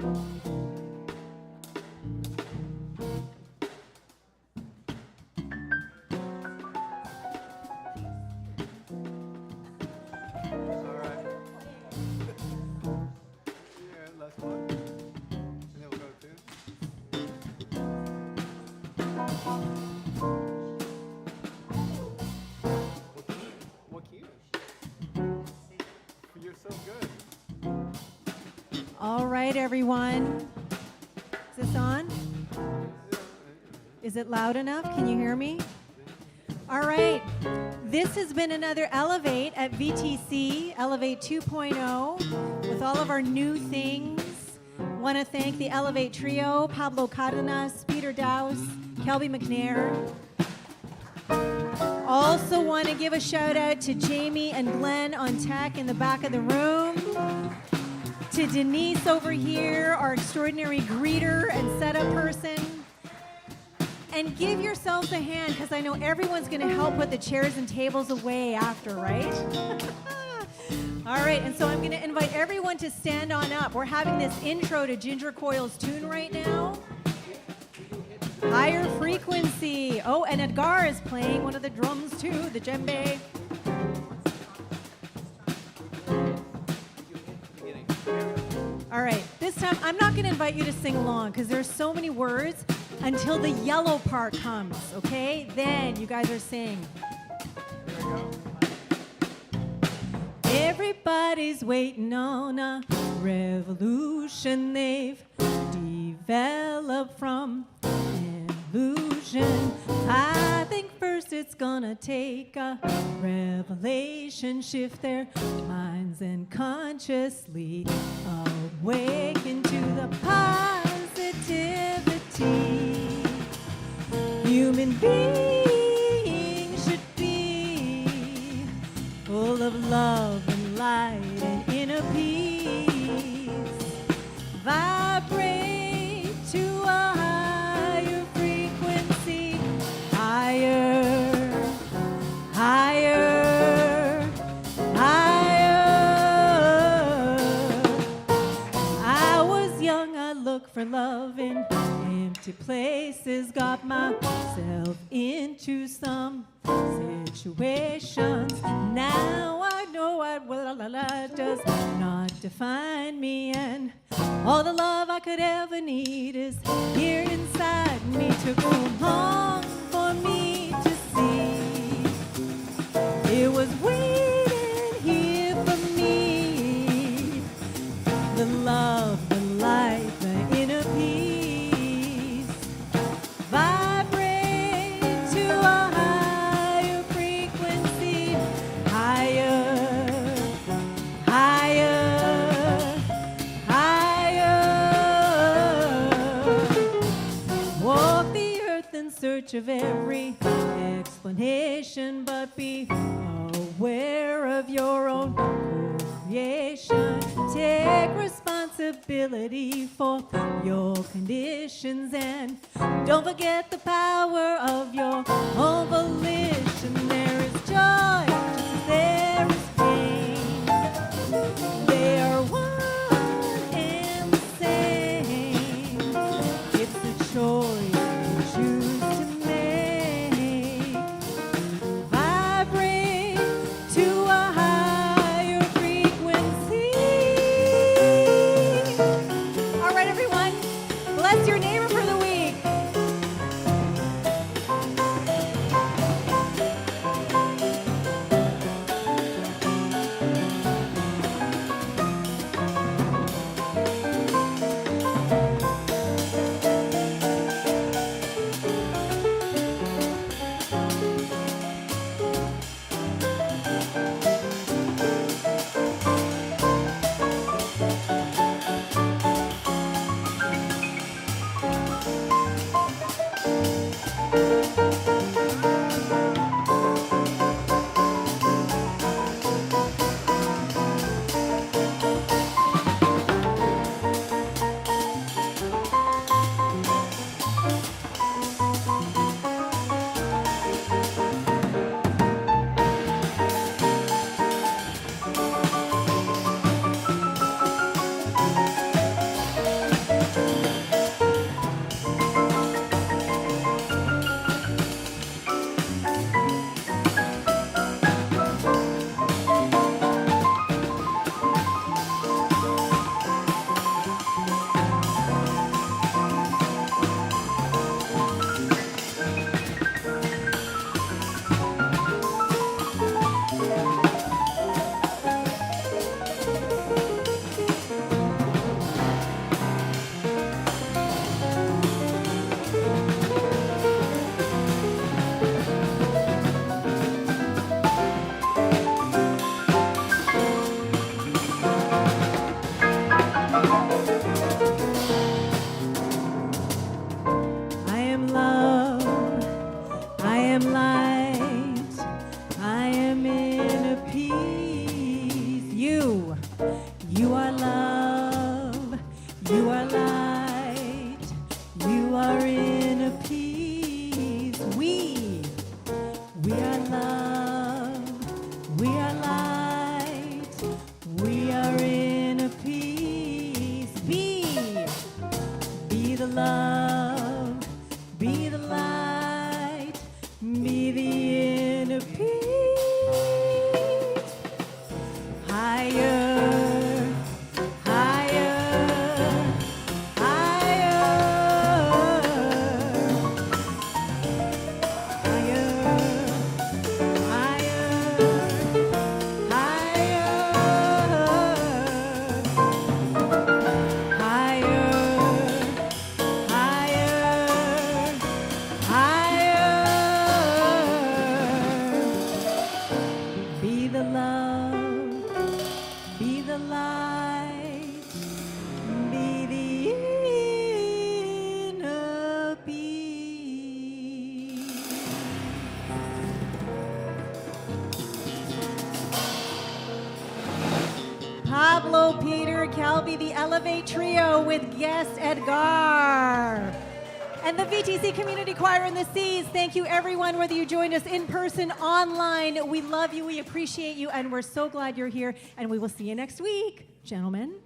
All right. Yeah, last one. And then we'll go to. What key? You're so good. All right, everyone. Is this on? Is it loud enough? Can you hear me? All right. This has been another Elevate at VTC, Elevate 2.0, with all of our new things. Want to thank the Elevate Trio, Pablo Cardenas, Dowse, Kelby MacNayr. Also want to give a shout out to Jamie and Glenn on tech in the back of the room. To Denise over here, our extraordinary greeter and setup person. And give yourselves a hand, because I know everyone's going to help put the chairs and tables away after, right? All right, and so I'm going to invite everyone to stand on up. We're having this intro to Ginger Coyle's tune right now. Higher frequency. Oh, and Edgar is playing one of the drums too, the djembe. All right, this time I'm not going to invite you to sing along because there's so many words until the yellow part comes, okay? Then you guys are singing. Here we go. Everybody's waiting on a revolution. They've developed from illusion. I think first it's gonna take a revelation, shift their minds and consciously awaken to the positivity human beings should be, full of love and light and inner peace. Vibrate to a higher frequency, higher, higher, higher. I was young, I looked for love in empty places, got myself into some situations. Now I know what does not define me, and all the love I could ever need is here inside me. Took so long for me to see it was waiting here for me. The love, the light, the inner peace. Vibrate to a higher frequency, higher, higher, higher. Walk the earth in search of every explanation, but be aware of your own creation. Take responsibility for your conditions, and don't forget the power of your own volition. There is joy, just as there is pain. They are one and the same. It's a choice you choose to make. Vibrate to a higher frequency. All right, everyone, bless your neighbor for the week. love, be the light, be the inner peace. Pablo, Peter, Kelby, the Elevate Trio with guest Edgar. And the VTC Community Choir in the Seas. Thank you, everyone, whether you joined us in person, online. We love you, we appreciate you, and we're so glad you're here. And we will see you next week, gentlemen.